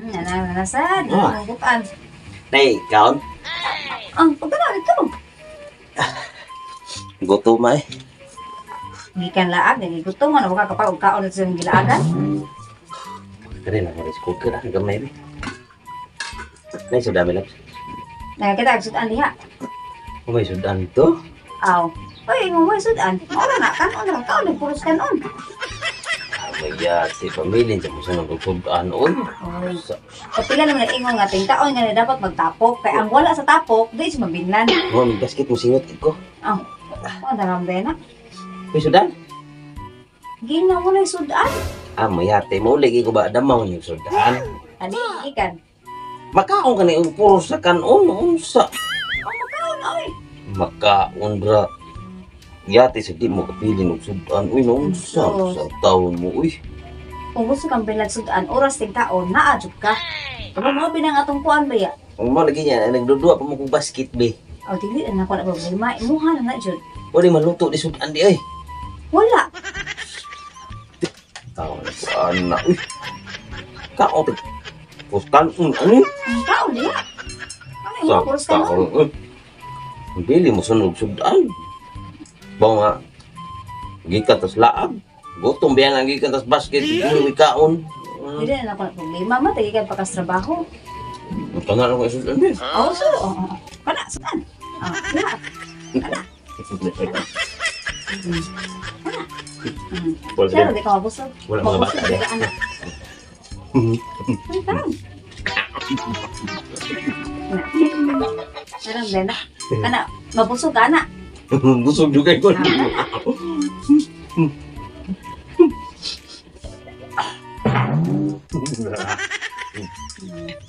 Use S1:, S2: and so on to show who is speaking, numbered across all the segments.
S1: Nanasan, bukan.
S2: Nay, kaon.
S1: Ang pagkala ito.
S2: Gutom ay.
S1: Gikan laag, nagigutom mo na baka kapag kaon ito sa gilaagan.
S2: Kaya na rice cooker ang gamay ni. Nay, sudah lang.
S1: Nagkita sudan diha.
S2: May sudan to.
S1: Aw. Oy, mo may sudan. Ora na kanon lang kaon puros kanon.
S2: Maya, si pamilya sa musunod ng sudan on.
S1: Kapila naman na ingon nga ting taon nga na dapat magtapok. Kaya ang wala sa tapok, di siya mabinlan.
S2: May basket mo singot ko.
S1: Aw. Ano naramdaman na?
S2: May sudan?
S1: Gina mo na yung sudan.
S2: Maya, mo lagi ko ba damaw yung sudan?
S1: Ani, ikan.
S2: Makaon ka na yung puro sa kanon. Unsa?
S1: Makaon, oy.
S2: Makaon ra. Yate sa di mo kapili ng sudan. Uy, unsa? Sa taon mo, uy.
S1: Kung gusto kang bilag sudan, oras ting taon, naadjud ka. Kung mo binang atong kuan ba ya?
S2: Ang mga lagi niya, nagdudua pa mo kong basket, be.
S1: O, dili na ako na problema. Imuha na na, Jud.
S2: Wala maluto di sudan di, ay.
S1: Wala.
S2: Taon saan na, uy. Kaon, puskan, ano?
S1: Ang taon niya. Ano yung
S2: Sa
S1: oras ka
S2: taon,
S1: nun?
S2: Dili mo sunog sudan. Bawa nga, gikan tas laag. Gutom biyan ang gikan tas basket, hindi kaon.
S1: Dili na ako na problema. Matagigan pa kas trabaho.
S2: Tanga lang kayo sudan, be.
S1: Oo, so. Kana, sudan. Lahat. Kana.
S2: Wala
S1: Pero
S2: din.
S1: di ka mabusog.
S2: Wala mga bata,
S1: Mabusog,
S2: eh.
S1: di ka anak. Ay, parang. Parang, Lena. Kana, mabusog ka, anak.
S2: Busog juga ko.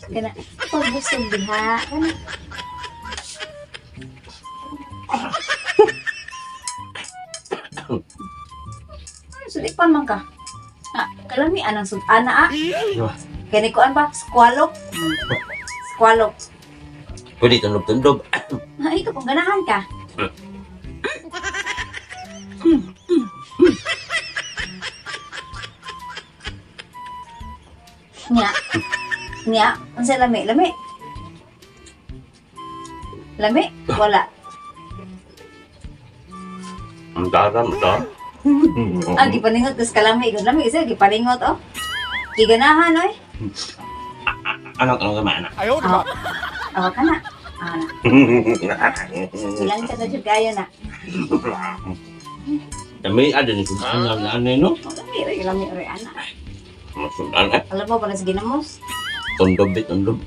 S1: Kana, pagbusog diha. Kana. Sulipan man ka. Kalami anang sudana Kani ko ba? Squalok. Squalok.
S2: Pwede tundob-tundob.
S1: Ikaw kung ganahan ka. Nya. Nya, unsa lami? Lami. Lami? Wala.
S2: Ang daram to.
S1: Gipaningot kas kalami. Lami kasi gipaningot oh. Giganahan oy.
S2: Anong gamay na?
S3: Ayaw, di ba?
S1: Awa ka na. Ilang ka na dyan kayo na.
S2: May ada ni sudan na ano no?
S1: Lami, anak.
S2: Sudan eh.
S1: Alam mo pa na sa ginamos?
S2: Tundob bit tundob.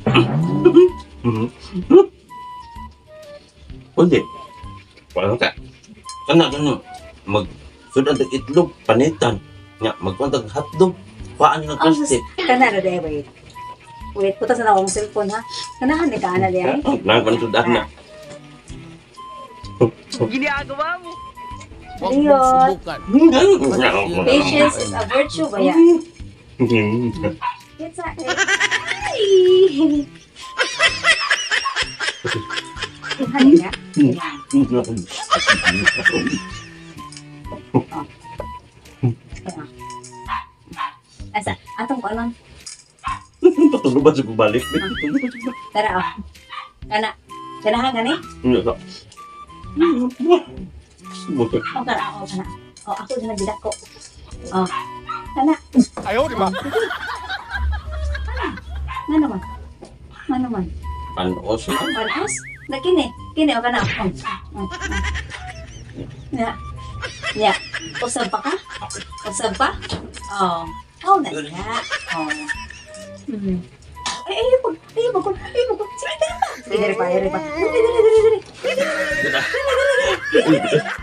S2: Pwede. Parang ka. Kana mag sudan tag itlog panitan. Nya magkuntag hotdog. Paan ng plastic.
S1: Kana na day, wait. Wait, putas na akong cellphone ha. Kanahan ni ka na day.
S2: Nang sudan na.
S3: Ginagawa mo.
S1: Huwag mong
S3: subukan.
S1: Patience is a virtue ba ya? It's a... Ay! Hani nga? Asa, atong ko anong?
S2: Patulog ba sa balik?
S1: Tara oh. Kana. Kanahan ka ni? Oh, kana. Oh, kana. Oh, ako din nagbidak ko. Oh. Kana.
S3: Ayaw, di ba?
S1: Nga naman. Nga naman.
S2: Panos na.
S1: Panas? Na kini. Kini o kana. Ya. Ya. Usab pa ka? Usab pa? Oh. Oh, na siya. Oh. Ay, ayaw po. Ayaw po. Ayaw po. Sige, dari pa. Dari pa. Dari pa.